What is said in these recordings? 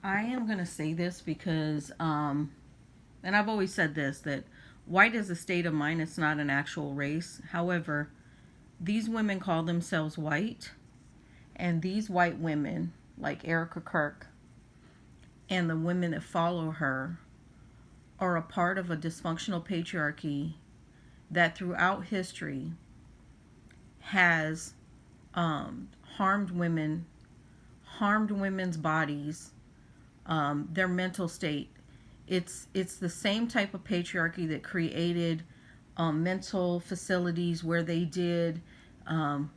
I am going to say this because, and I've always said this, that white is a state of mind, it's not an actual race. However, these women call themselves white, and these white women, like Erica Kirk, and the women that follow her, are a part of a dysfunctional patriarchy that throughout history has harmed women, harmed women's bodies, their mental state. It's the same type of patriarchy that created mental facilities where um,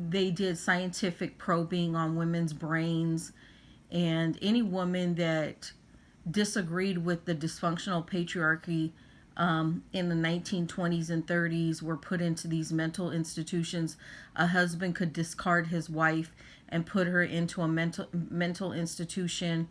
they did scientific probing on women's brains, and any woman that disagreed with the dysfunctional patriarchy in the 1920s and 30s were put into these mental institutions. A husband could discard his wife and put her into a mental institution.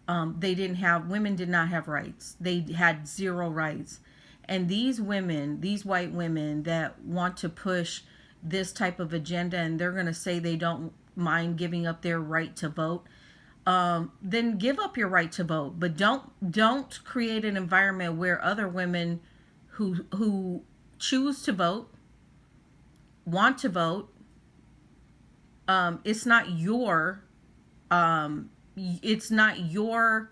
Women did not have rights. They had zero rights. And these women, these white women that want to push this type of agenda, and they're going to say they don't mind giving up their right to vote, then give up your right to vote, but don't create an environment where other women who choose to vote, want to vote, it's not your it's not your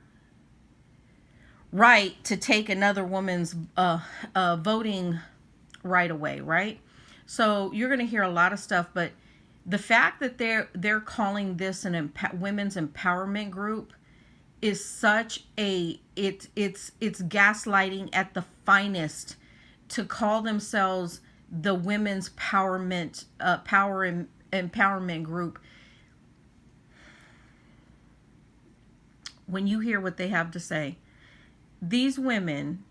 right to take another woman's voting right away, right? So you're going to hear a lot of stuff, but the fact that they're calling this an women's empowerment group is such a it's gaslighting at the finest to call themselves the women's empowerment group. When you hear what they have to say, these women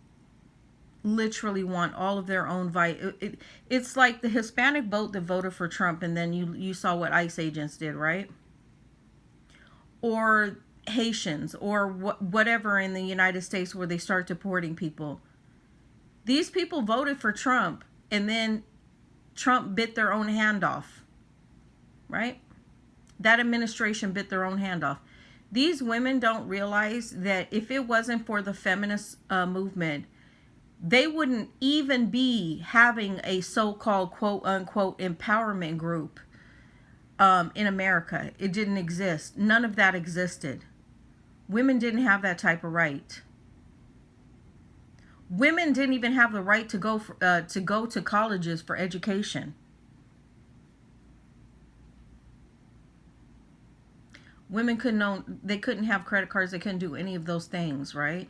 literally want all of their own it's like the Hispanic vote that voted for Trump, and then you saw what ICE agents did, right? Or Haitians, or whatever in the United States where they start deporting people. These people voted for Trump, and then Trump bit their own hand off, right? That administration bit their own hand off. These women don't realize that if it wasn't for the feminist movement, they wouldn't even be having a so-called quote unquote empowerment group in America. It didn't exist. None of that existed. Women didn't have that type of right. Women didn't even have the right to go to colleges for education. Women couldn't have credit cards. They couldn't do any of those things, right?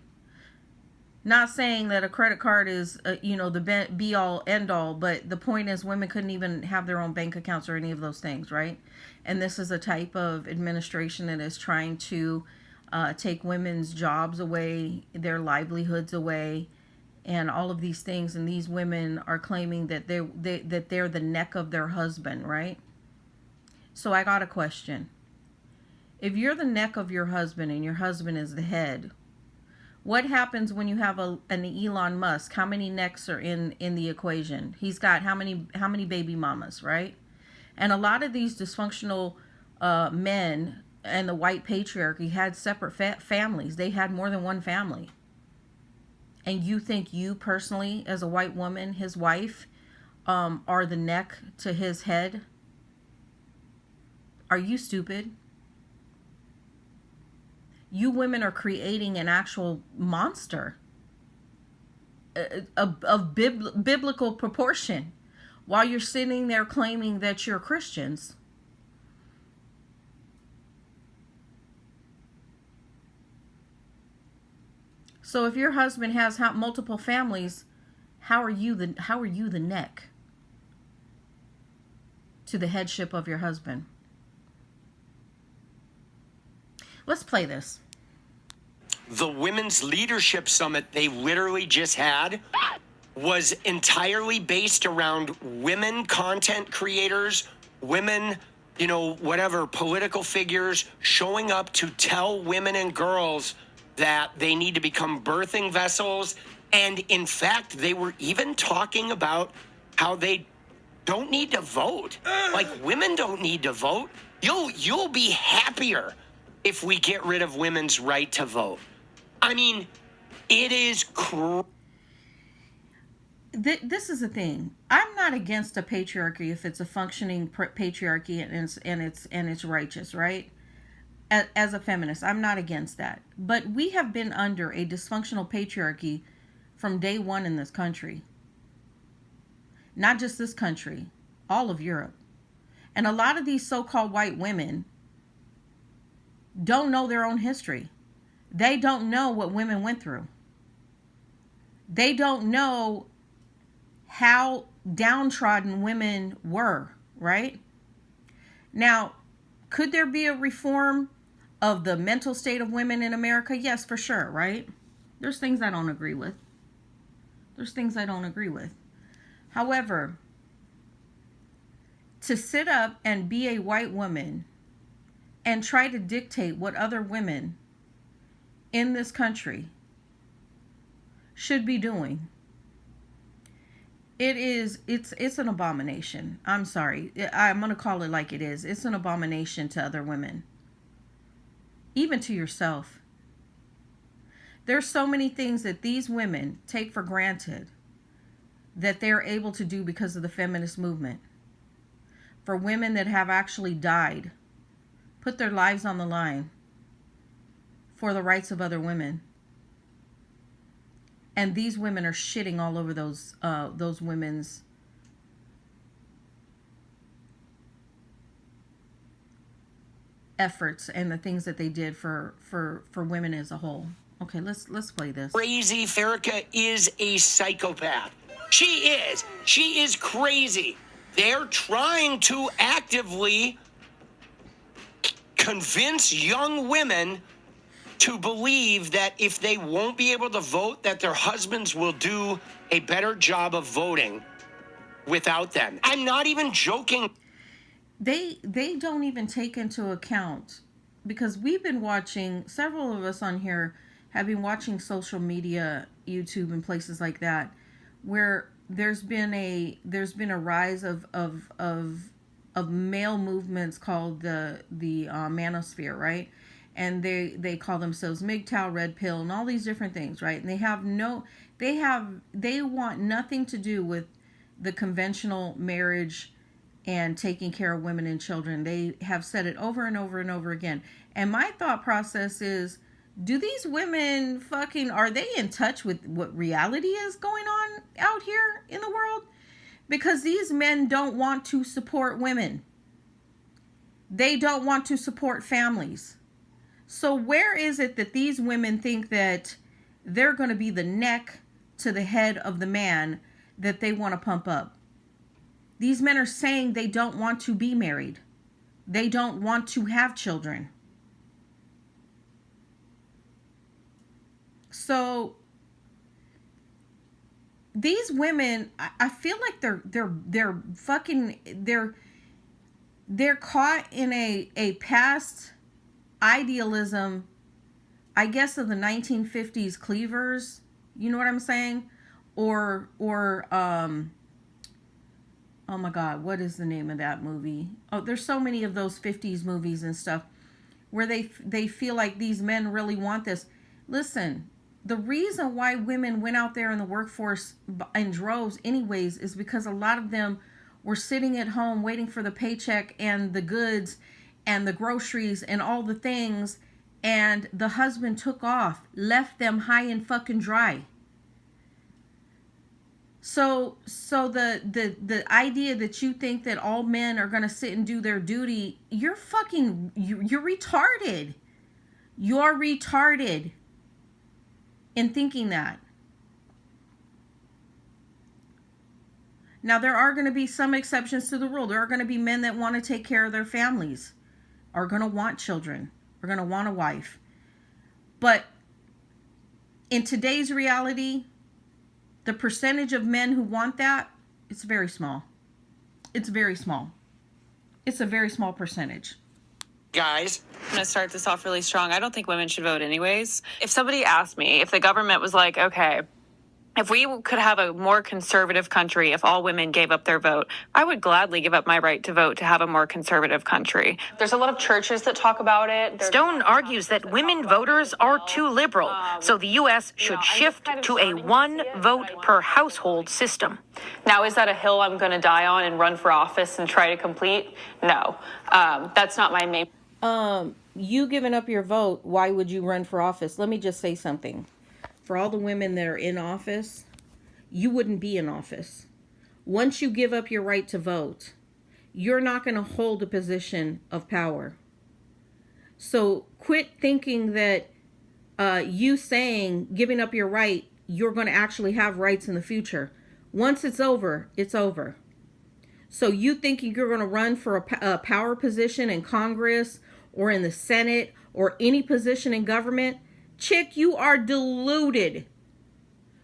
Not saying that a credit card is, the be all end all, but the point is women couldn't even have their own bank accounts or any of those things, right? And this is a type of administration that is trying to take women's jobs away, their livelihoods away, and all of these things. And these women are claiming that they're the neck of their husband, right? So I got a question. If you're the neck of your husband and your husband is the head, what happens when you have an Elon Musk? How many necks are in the equation? He's got how many baby mamas, right? And a lot of these dysfunctional men and the white patriarchy had separate families. They had more than one family. And you think you personally, as a white woman, his wife, are the neck to his head? Are you stupid? You women are creating an actual monster of biblical proportion while you're sitting there claiming that you're Christians. So if your husband has multiple families, how are you the neck to the headship of your husband? Let's play this. The Women's Leadership Summit they literally just had was entirely based around women content creators, women, whatever, political figures showing up to tell women and girls that they need to become birthing vessels. And in fact, they were even talking about how they don't need to vote. Like, women don't need to vote. You'll be happier if we get rid of women's right to vote. I mean, it is This is the thing. I'm not against a patriarchy if it's a functioning patriarchy and it's righteous, right? As a feminist, I'm not against that. But we have been under a dysfunctional patriarchy from day one in this country. Not just this country, all of Europe. And a lot of these so-called white women don't know their own history. They don't know what women went through. They don't know how downtrodden women were, right? Now, could there be a reform of the mental state of women in America? Yes, for sure, right? There's things I don't agree with. However, to sit up and be a white woman and try to dictate what other women in this country should be doing, it's an abomination. I'm sorry. I'm going to call it like it is. It's an abomination to other women. Even to yourself. There's so many things that these women take for granted that they're able to do because of the feminist movement. For women that have actually died, put their lives on the line for the rights of other women. And these women are shitting all over those women's efforts and the things that they did for women as a whole. Okay, let's play this. Crazy. Farrakha is a psychopath. She is crazy. They're trying to actively convince young women to believe that if they won't be able to vote, that their husbands will do a better job of voting without them. I'm not even joking. They don't even take into account, because we've been watching, several of us on here have been watching social media, YouTube and places like that, where there's been a rise of male movements called the manosphere, right? And they call themselves MGTOW, red pill, and all these different things, right? And they want nothing to do with the conventional marriage and taking care of women and children. They have said it over and over and over again. And my thought process is, do these women are they in touch with what reality is going on out here in the world? Because these men don't want to support women. They don't want to support families. So where is it that these women think that they're going to be the neck to the head of the man that they want to pump up? These men are saying they don't want to be married. They don't want to have children. So these women, I feel like they're caught in a past idealism, I guess, of the 1950s cleavers. You know what I'm saying? Or oh my God, what is the name of that movie? Oh, there's so many of those 50s movies and stuff where they feel like these men really want this. Listen, the reason why women went out there in the workforce in droves anyways is because a lot of them were sitting at home waiting for the paycheck and the goods and the groceries and all the things, and the husband took off, left them high and fucking dry. So the idea that you think that all men are going to sit and do their duty, you're retarded. You're retarded in thinking that. Now, there are going to be some exceptions to the rule. There are going to be men that want to take care of their families, are going to want children, are going to want a wife. But in today's reality, the percentage of men who want that, it's very small. It's very small. It's a very small percentage. Guys, I'm going to start this off really strong. I don't think women should vote anyways. If somebody asked me, if the government was like, okay, If we could have a more conservative country, if all women gave up their vote, I would gladly give up my right to vote to have a more conservative country. There's a lot of churches that talk about it. Stone argues that women voters are too liberal, so the U.S. should shift to a one vote per household system. Now, is that a hill I'm going to die on and run for office and try to complete? No, that's not my main. You giving up your vote, why would you run for office? Let me just say something. For all the women that are in office, you wouldn't be in office. Once you give up your right to vote, you're not going to hold a position of power. So quit thinking that you saying giving up your right, you're going to actually have rights in the future. Once it's over, it's over. So you thinking you're going to run for a power position in Congress or in the Senate or any position in government, chick, you are deluded.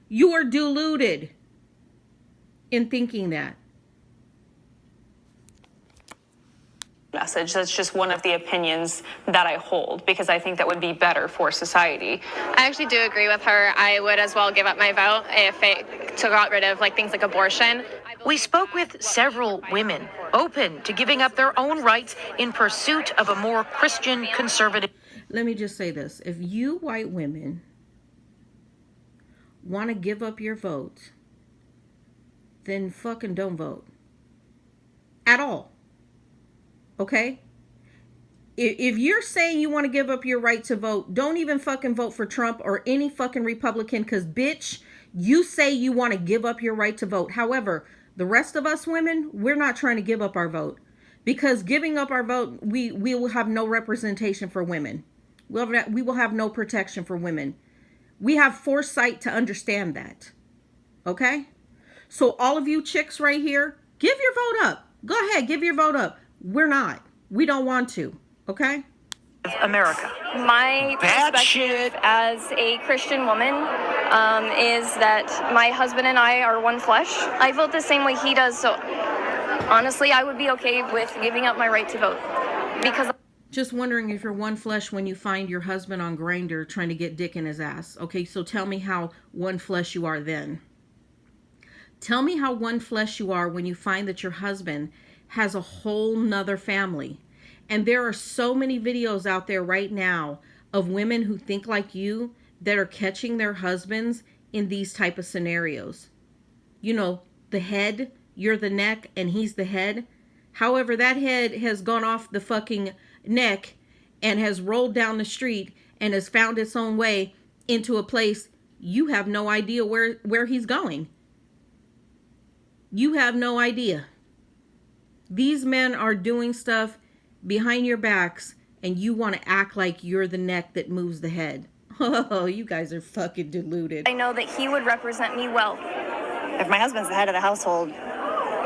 You are deluded in thinking that. Message. That's just one of the opinions that I hold because I think that would be better for society. I actually do agree with her. I would as well give up my vote if it got rid of things like abortion. We spoke with several women open to giving up their own rights in pursuit of a more Christian conservative. Let me just say this. If you white women want to give up your vote, then fucking don't vote. At all. Okay? If you're saying you want to give up your right to vote, don't even fucking vote for Trump or any fucking Republican, because bitch, you say you want to give up your right to vote. However, the rest of us women, we're not trying to give up our vote, because giving up our vote, we will have no representation for women. We will have no protection for women. We have foresight to understand that. Okay? So all of you chicks right here, give your vote up. Go ahead, give your vote up. We're not. We don't want to. Okay? America. My Bad perspective shit. as a Christian woman is that my husband and I are one flesh. I vote the same way he does, so honestly, I would be okay with giving up my right to vote because. Just wondering if you're one flesh when you find your husband on Grindr trying to get dick in his ass. Okay, so tell me how one flesh you are then. Tell me how one flesh you are when you find that your husband has a whole nother family. And there are so many videos out there right now of women who think like you that are catching their husbands in these type of scenarios. You know, the head, you're the neck, and he's the head. However, that head has gone off the fucking neck and has rolled down the street and has found its own way into a place you have no idea where he's going. You have no idea. These men are doing stuff behind your backs and you want to act like you're the neck that moves the head. Oh, you guys are fucking deluded. I know that he would represent me well. If my husband's the head of the household,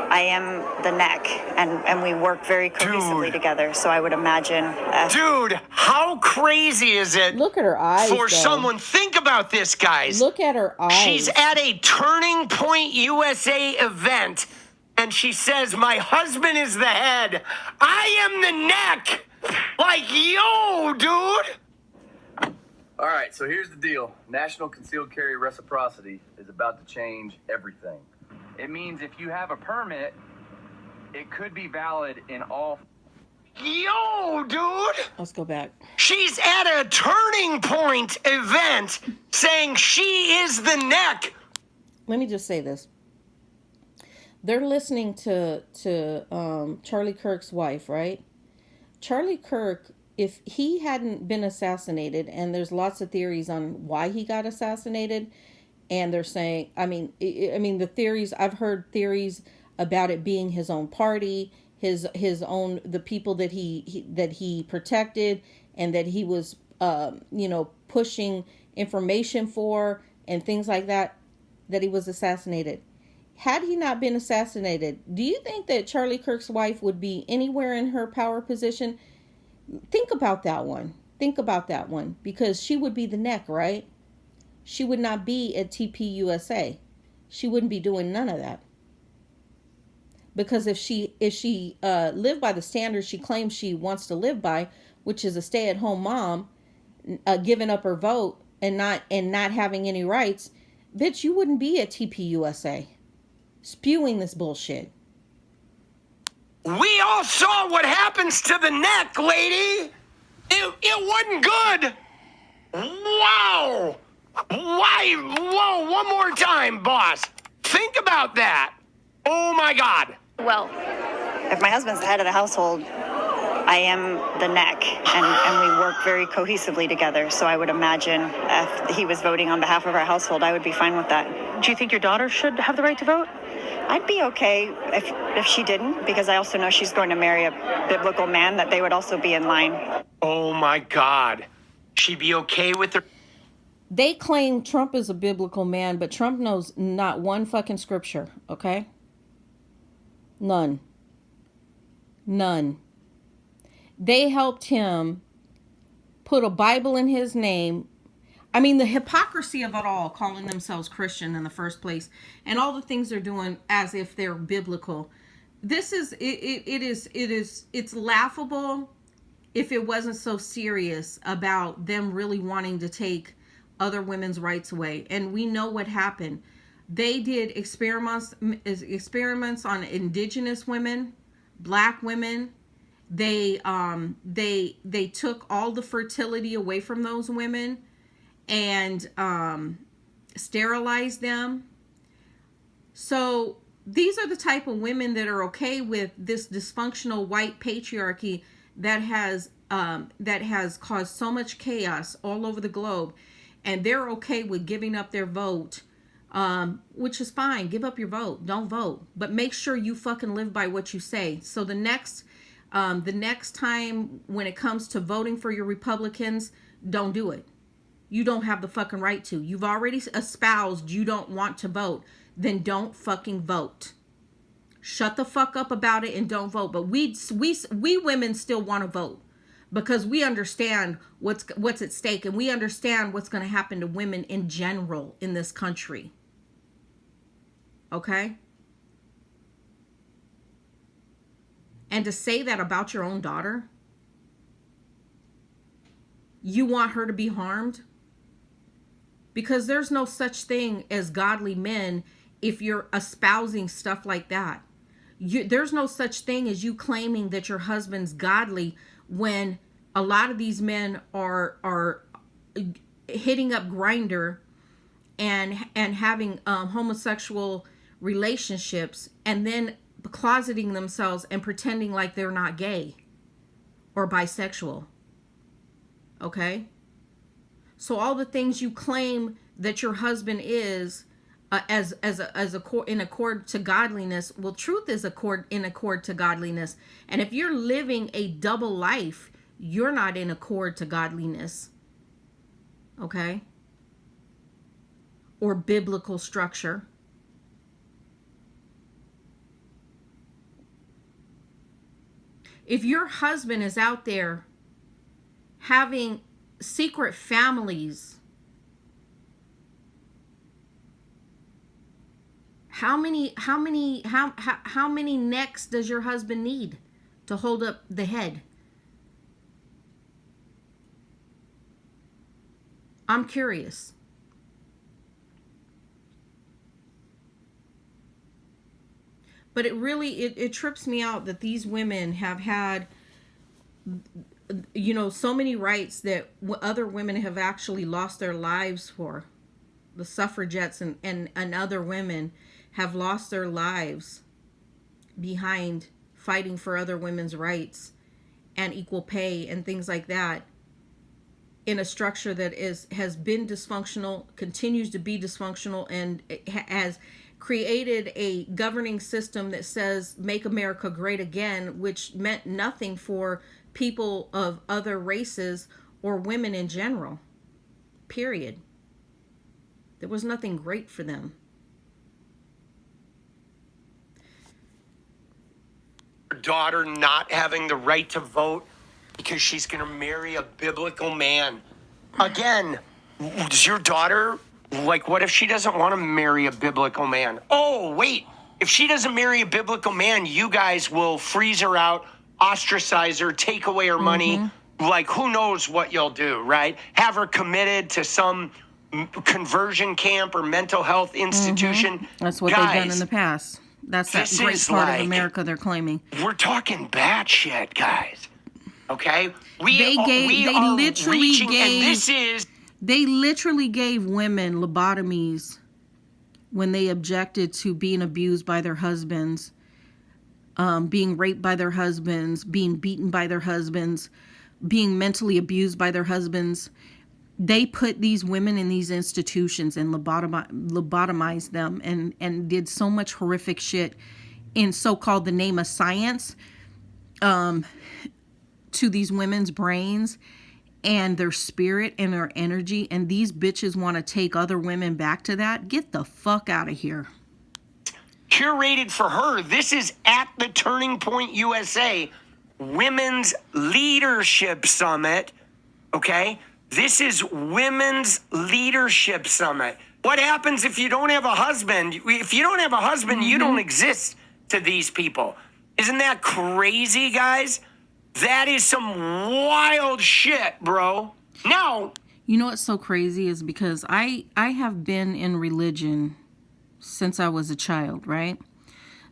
I am the neck, and we work very cohesively together, so I would imagine... Dude, how crazy is it? Look at her eyes, For though. someone, think about this, guys. Look at her eyes. She's at a Turning Point USA event, and she says, my husband is the head. I am the neck. Like, yo, dude. All right, so here's the deal. National Concealed Carry Reciprocity is about to change everything. It means if you have a permit, it could be valid in all... Yo, dude. Let's go back. She's at a Turning Point event saying she is the neck. Let me just say this. They're listening to Charlie Kirk's wife, right? Charlie Kirk, if he hadn't been assassinated, and there's lots of theories on why he got assassinated, and they're saying, I mean the theories, I've heard theories about it being his own party, his own, the people that he protected, and that he was pushing information for and things like that he was assassinated. Had he not been assassinated, do you think that Charlie Kirk's wife would be anywhere in her power position? Think about that one. Because she would be the neck, right? She would not be at TPUSA. She wouldn't be doing none of that. Because if she lived by the standards she claims she wants to live by, which is a stay-at-home mom, giving up her vote and not having any rights, bitch, you wouldn't be at TPUSA spewing this bullshit. We all saw what happens to the neck, lady. It wasn't good. Wow. Why? Whoa, one more time, boss. Think about that. Oh, my God. Well, If my husband's the head of the household, I am the neck, and we work very cohesively together. So I would imagine if he was voting on behalf of our household, I would be fine with that. Do you think your daughter should have the right to vote? I'd be okay if she didn't, because I also know she's going to marry a biblical man, that they would also be in line. Oh, my God. She'd be okay with her. They claim Trump is a biblical man, but Trump knows not one fucking scripture, okay? None. They helped him put a Bible in his name. I mean, the hypocrisy of it all, calling themselves Christian in the first place, and all the things they're doing as if they're biblical. It's laughable if it wasn't so serious about them really wanting to take other women's rights away. And we know what happened. They did experiments on indigenous women, black women. They took all the fertility away from those women and sterilized them. So these are the type of women that are okay with this dysfunctional white patriarchy that has caused so much chaos all over the globe, and they're okay with giving up their vote, which is fine. Give up your vote. Don't vote, but make sure you fucking live by what you say. So the next time when it comes to voting for your Republicans, don't do it. You don't have the fucking right to. You've already espoused you don't want to vote. Then don't fucking vote. Shut the fuck up about it and don't vote. But we women still want to vote because we understand what's at stake, and we understand what's going to happen to women in general in this country. Okay? And to say that about your own daughter, you want her to be harmed? Because there's no such thing as godly men if you're espousing stuff like that. There's no such thing as you claiming that your husband's godly when a lot of these men are hitting up Grindr and having homosexual relationships and then closeting themselves and pretending like they're not gay or bisexual. Okay? So all the things you claim that your husband is in accord to godliness, well, truth is in accord to godliness. And if you're living a double life, you're not in accord to godliness. Okay? Or biblical structure. If your husband is out there having secret families, how many necks does your husband need to hold up the head? I'm curious. But it really, it trips me out that these women have had, so many rights that other women have actually lost their lives for. The suffragettes and other women have lost their lives behind fighting for other women's rights and equal pay and things like that in a structure that has been dysfunctional, continues to be dysfunctional, and has created a governing system that says make America great again, which meant nothing for people of other races or women in general. Period. There was nothing great for them. Daughter not having the right to vote because she's going to marry a biblical man. Again, does your daughter, what if she doesn't want to marry a biblical man? Oh, wait. If she doesn't marry a biblical man, you guys will freeze her out, ostracize her, take away her money. Who knows what you'll do, right? Have her committed to some conversion camp or mental health institution. That's what they've done in the past. That's that this great is part like- of America they're claiming. We're talking bad shit, guys. Okay? They literally gave women lobotomies when they objected to being abused by their husbands, being raped by their husbands, being beaten by their husbands, being mentally abused by their husbands. They put these women in these institutions and lobotomized them and did so much horrific shit in so-called the name of science to these women's brains and their spirit and their energy. And these bitches want to take other women back to that. Get the fuck out of here. Curated for her. This is at the Turning Point USA Women's Leadership Summit. Okay? This is Women's Leadership Summit. What happens if you don't have a husband? If you don't have a husband, you don't exist to these people. Isn't that crazy, guys? That is some wild shit, bro. Now, you know what's so crazy is because I have been in religion since I was a child, right?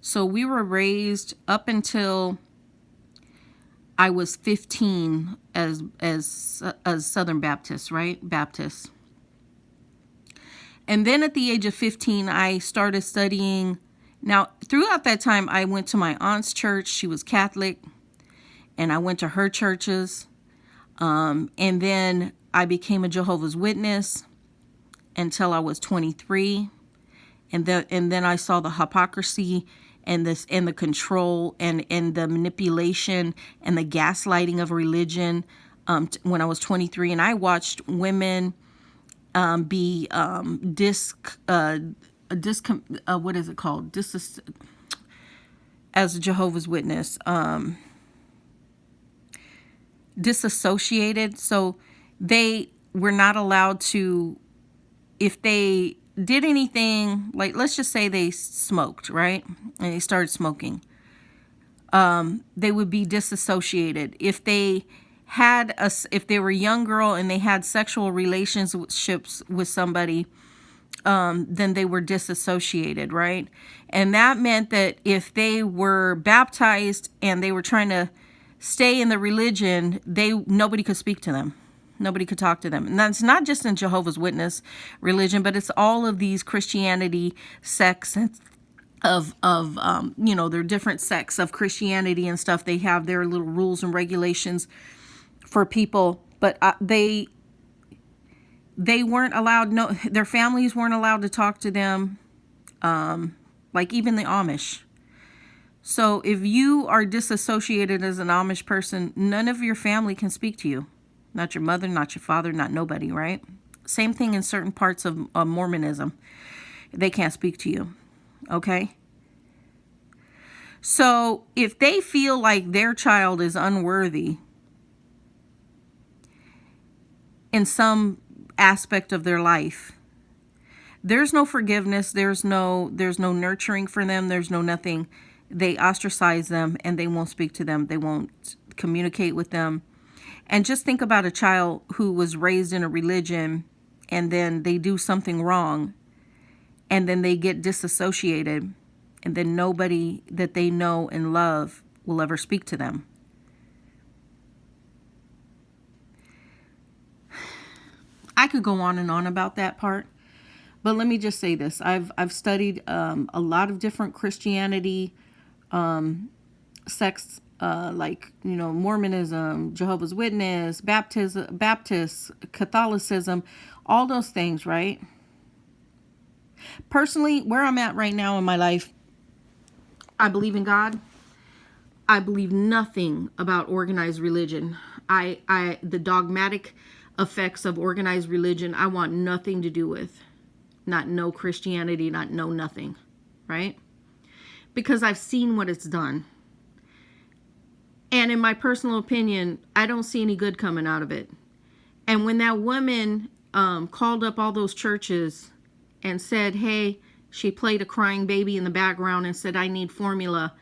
So we were raised up until I was 15 as Southern Baptists, right? Baptists. And then at the age of 15, I started studying. Now, throughout that time, I went to my aunt's church. She was Catholic. And I went to her churches. And then I became a Jehovah's Witness until I was 23. And then I saw the hypocrisy and the control and the manipulation and the gaslighting of religion when I was 23. And I watched women be what is it called? As a Jehovah's Witness, disassociated. So they were not allowed to, if they did anything, like let's just say they smoked, right? And they started smoking. They would be disassociated. If they were a young girl and they had sexual relationships with somebody, then they were disassociated, right? And that meant that if they were baptized and they were trying to stay in the religion, nobody could speak to them. Nobody could talk to them. And that's not just in Jehovah's Witness religion, but it's all of these Christianity sects of there are different sects of Christianity and stuff. They have their little rules and regulations for people, but they weren't allowed, their families weren't allowed to talk to them, like even the Amish. So if you are disassociated as an Amish person, none of your family can speak to you. Not your mother, not your father, not nobody, right? Same thing in certain parts of Mormonism. They can't speak to you, okay? So if they feel like their child is unworthy in some aspect of their life, there's no forgiveness, there's no nurturing for them, there's no nothing. They ostracize them and they won't speak to them. They won't communicate with them. And just think about a child who was raised in a religion and then they do something wrong and then they get disassociated and then nobody that they know and love will ever speak to them. I could go on and on about that part, but let me just say this. I've studied a lot of different Christianity sects, like, Mormonism, Jehovah's Witness, Baptist, Catholicism, all those things, right? Personally, where I'm at right now in my life, I believe in God. I believe nothing about organized religion. The dogmatic effects of organized religion, I want nothing to do with. Not no Christianity, not no nothing, right? Because I've seen what it's done. And in my personal opinion, I don't see any good coming out of it. And when that woman called up all those churches and said, hey, she played a crying baby in the background and said, I need formula.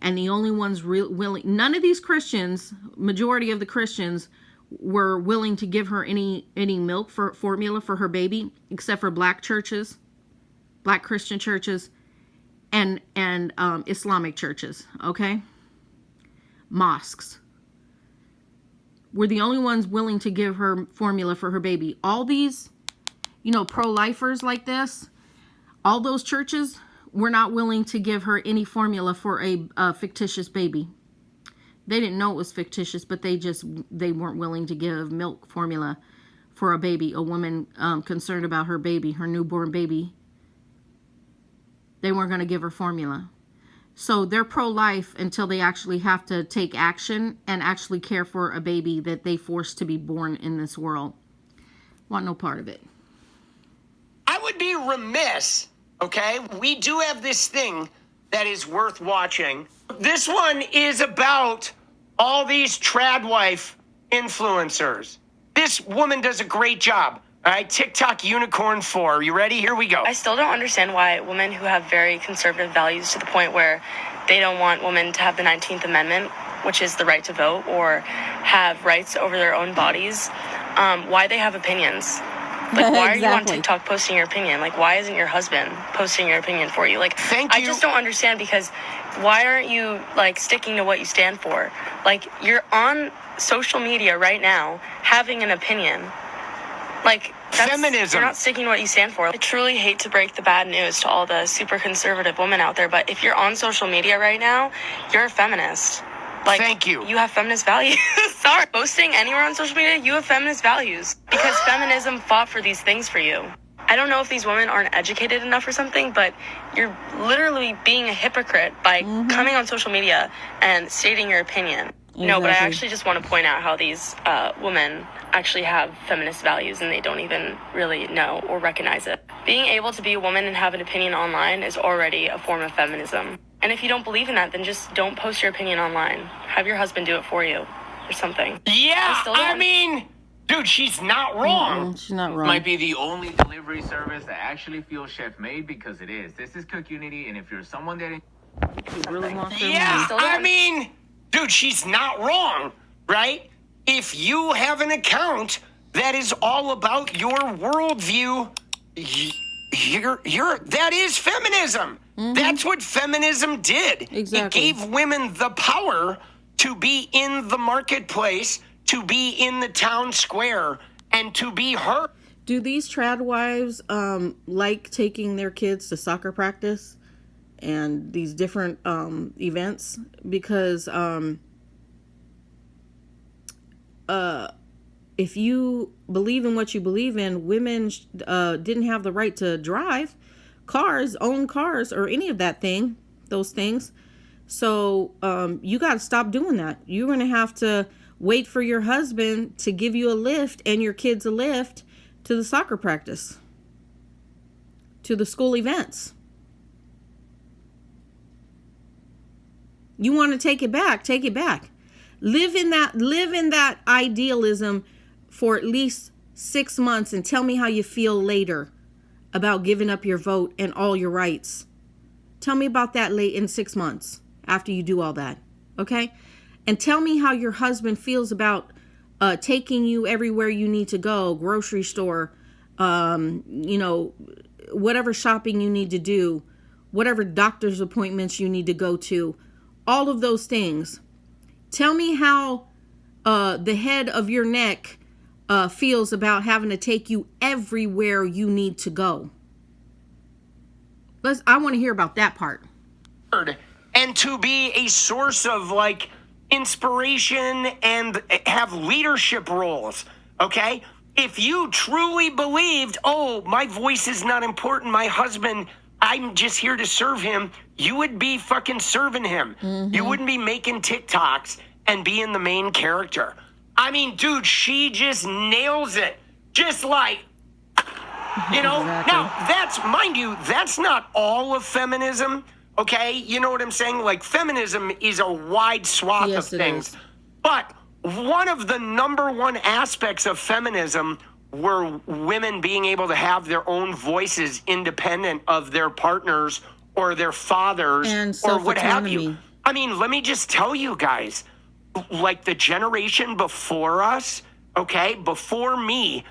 And the only ones willing, none of these Christians, majority of the Christians, were willing to give her any milk for formula for her baby, except for black churches, black Christian churches, and Islamic churches. Okay, mosques were the only ones willing to give her formula for her baby. All these, pro-lifers like this, all those churches were not willing to give her any formula for a fictitious baby. They didn't know it was fictitious, but they weren't willing to give milk formula for a baby, a woman concerned about her baby, her newborn baby. They weren't going to give her formula. So they're pro-life until they actually have to take action and actually care for a baby that they forced to be born in this world. Want no part of it. I would be remiss, okay? We do have this thing that is worth watching. This one is about all these trad wife influencers. This woman does a great job. All right, TikTok Unicorn 4. You ready? Here we go. I still don't understand why women who have very conservative values to the point where they don't want women to have the 19th Amendment, which is the right to vote, or have rights over their own bodies, why they have opinions. Like, why are you on TikTok posting your opinion? Like, why isn't your husband posting your opinion for you? Like, I just don't understand, because why aren't you, like, sticking to what you stand for? Like, you're on social media right now having an opinion. Like, feminism. You're not sticking to what you stand for. I truly hate to break the bad news to all the super conservative women out there, but if you're on social media right now, you're a feminist. Like, thank you. You have feminist values. Sorry, posting anywhere on social media, you have feminist values. Because feminism fought for these things for you. I don't know if these women aren't educated enough or something, but you're literally being a hypocrite by coming on social media and stating your opinion. Exactly. No, but I actually just want to point out how these women actually have feminist values and they don't even really know or recognize it. Being able to be a woman and have an opinion online is already a form of feminism. And if you don't believe in that, then just don't post your opinion online. Have your husband do it for you or something. Yeah, I mean, dude, she's not wrong. She's not wrong. Might be the only delivery service that actually feels chef made, because it is. This is Cook Unity, and if you're someone that really wants I mean, dude, she's not wrong, right? If you have an account that is all about your worldview, that is feminism. That's what feminism did. Exactly. It gave women the power to be in the marketplace, to be in the town square, and to be her. Do these trad wives like taking their kids to soccer practice and these different events? Because if you believe in what you believe in, women didn't have the right to drive cars, own cars, or any of those things. So you got to stop doing that. You're going to have to wait for your husband to give you a lift and your kids a lift to the soccer practice, to the school events. You want to take it back, take it back. Live in that idealism for at least 6 months and tell me how you feel later about giving up your vote and all your rights. Tell me about that late in 6 months after you do all that, okay? And tell me how your husband feels about taking you everywhere you need to go, grocery store, whatever shopping you need to do, whatever doctor's appointments you need to go to, all of those things. Tell me how the head of your neck feels about having to take you everywhere you need to go. I want to hear about that part. And to be a source of like inspiration and have leadership roles, okay? If you truly believed, oh, my voice is not important, my husband, I'm just here to serve him, you would be fucking serving him. You wouldn't be making TikToks and being the main character. I mean, dude, she just nails it. Just like, Exactly. Now, mind you, that's not all of feminism, okay? You know what I'm saying? Like, feminism is a wide swath of things. But one of the number one aspects of feminism were women being able to have their own voices independent of their partners or their fathers and or what have you. I mean, let me just tell you guys, like the generation before us, okay, before me,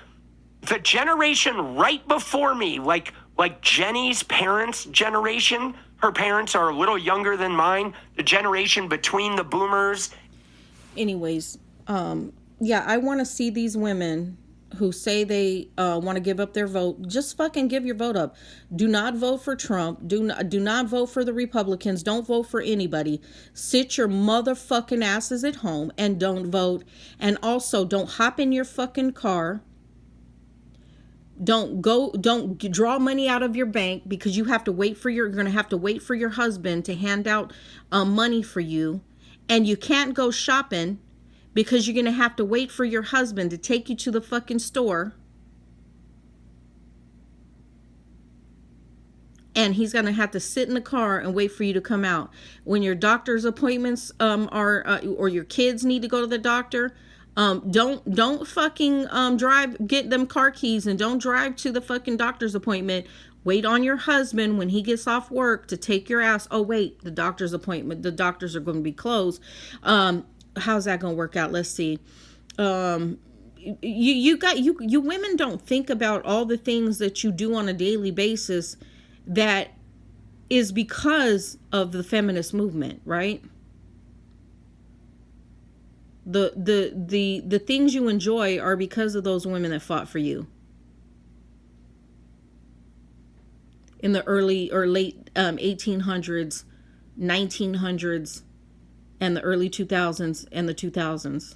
the generation right before me, like Jenny's parents' generation, her parents are a little younger than mine, the generation between the boomers. Anyways, yeah, I want to see these women who say they want to give up their vote. Just fucking give your vote up. Do not vote for Trump. Do not vote for the Republicans. Don't vote for anybody. Sit your motherfucking asses at home and don't vote. And also, don't hop in your fucking car. Don't draw money out of your bank because you're going to have to wait for your husband to hand out money for you. And you can't go shopping because you're going to have to wait for your husband to take you to the fucking store. And he's going to have to sit in the car and wait for you to come out. When your doctor's appointments or your kids need to go to the doctor, don't fucking get them car keys and don't drive to the fucking doctor's appointment. Wait on your husband when he gets off work to take your ass. Oh wait, the doctor's are going to be closed. How's that going to work out? Let's see. You women don't think about all the things that you do on a daily basis that is because of the feminist movement, right? The things you enjoy are because of those women that fought for you in the early or late 1800s, 1900s, and the early 2000s and the 2000s.